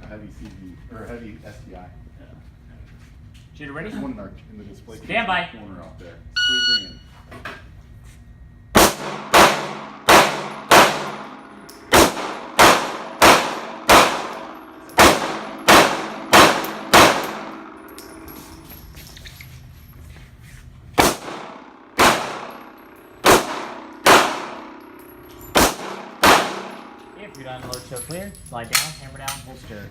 heavy CV or heavy SDI. Yeah. Shooter ready? There's one in the display case Stand by. in the corner out there. 3 green. If you're done, load show clear. Slide down, hammer down, holster.